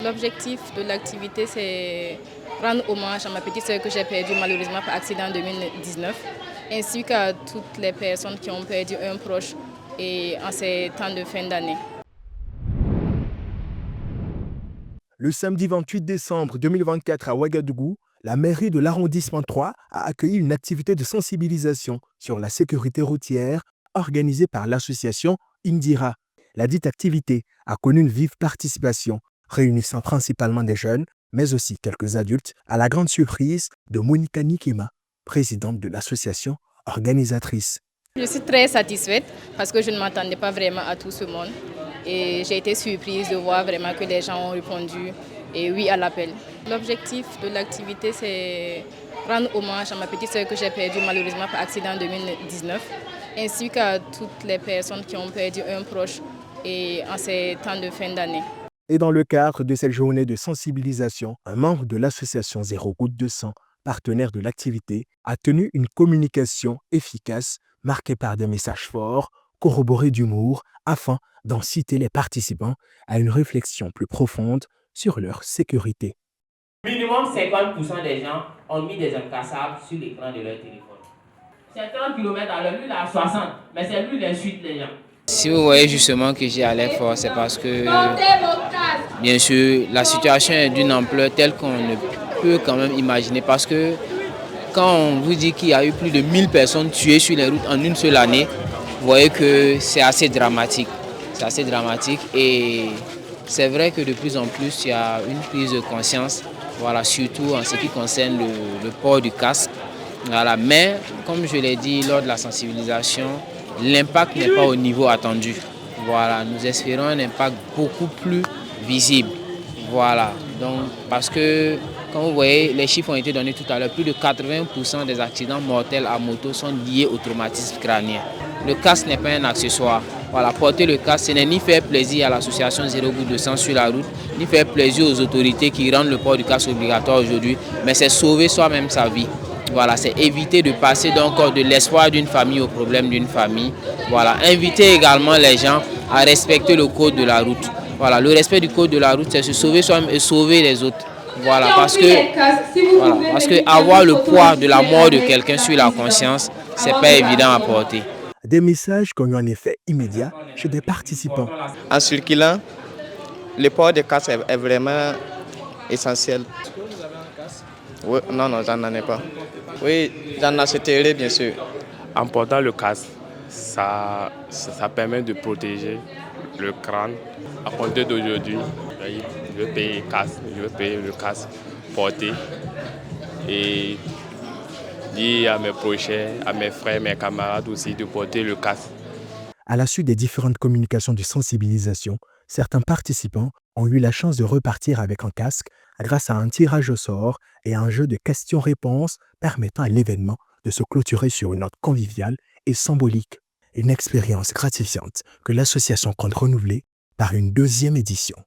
L'objectif de l'activité, c'est rendre hommage à ma petite sœur que j'ai perdue malheureusement par accident en 2019, ainsi qu'à toutes les personnes qui ont perdu un proche et en ces temps de fin d'année. Le samedi 28 décembre 2024 à Ouagadougou, la mairie de l'arrondissement 3 a accueilli une activité de sensibilisation sur la sécurité routière organisée par l'association Indira. La dite activité a connu une vive participation, réunissant principalement des jeunes, mais aussi quelques adultes, à la grande surprise de Monica Nikema, présidente de l'association organisatrice. Je suis très satisfaite parce que je ne m'attendais pas vraiment à tout ce monde et j'ai été surprise de voir vraiment que les gens ont répondu et oui à l'appel. L'objectif de l'activité, c'est rendre hommage à ma petite sœur que j'ai perdue malheureusement par accident en 2019, ainsi qu'à toutes les personnes qui ont perdu un proche et en ces temps de fin d'année. Et dans le cadre de cette journée de sensibilisation, un membre de l'association Zéro Goutte de Sang, partenaire de l'activité, a tenu une communication efficace marquée par des messages forts, corroborés d'humour, afin d'inciter les participants à une réflexion plus profonde sur leur sécurité. Minimum 50% des gens ont mis des incassables sur l'écran de leur téléphone. C'est 30 km à l'heure, lui il a 60, mais c'est lui qui insulte les gens. Si vous voyez justement que j'ai l'air fort, c'est parce que, bien sûr, la situation est d'une ampleur telle qu'on ne peut quand même imaginer. Parce que quand on vous dit qu'il y a eu plus de 1000 personnes tuées sur les routes en une seule année, vous voyez que c'est assez dramatique. C'est assez dramatique et c'est vrai que de plus en plus, il y a une prise de conscience, voilà, surtout en ce qui concerne le port du casque. Voilà. Mais, comme je l'ai dit lors de la sensibilisation, l'impact n'est pas au niveau attendu. Voilà, nous espérons un impact beaucoup plus visible. Voilà, donc parce que, comme vous voyez, les chiffres ont été donnés tout à l'heure, plus de 80% des accidents mortels à moto sont liés au traumatisme crânien. Le casque n'est pas un accessoire. Voilà, porter le casque, ce n'est ni faire plaisir à l'association Zéro Goutte de Sang sur la route, ni faire plaisir aux autorités qui rendent le port du casque obligatoire aujourd'hui, mais c'est sauver soi-même sa vie. Voilà, c'est éviter de passer donc de l'espoir d'une famille au problème d'une famille. Voilà, inviter également les gens à respecter le code de la route. Voilà, le respect du code de la route, c'est se sauver soi-même et sauver les autres. Voilà, parce que avoir le poids de la mort de quelqu'un sur la conscience, c'est pas évident à porter. Des messages qui ont eu un effet immédiat chez des participants. En circulant, le port de casque est vraiment essentiel. Est-ce que vous avez un casque? Oui, non, j'en ai pas. Oui, j'en achèterai bien sûr. En portant le casque, ça permet de protéger le crâne. À compter d'aujourd'hui, je vais payer le casque porté et dire à mes prochains, à mes frères, mes camarades aussi de porter le casque. À la suite des différentes communications de sensibilisation, certains participants ont eu la chance de repartir avec un casque grâce à un tirage au sort et un jeu de questions-réponses permettant à l'événement de se clôturer sur une note conviviale et symbolique. Une expérience gratifiante que l'association compte renouveler par une deuxième édition.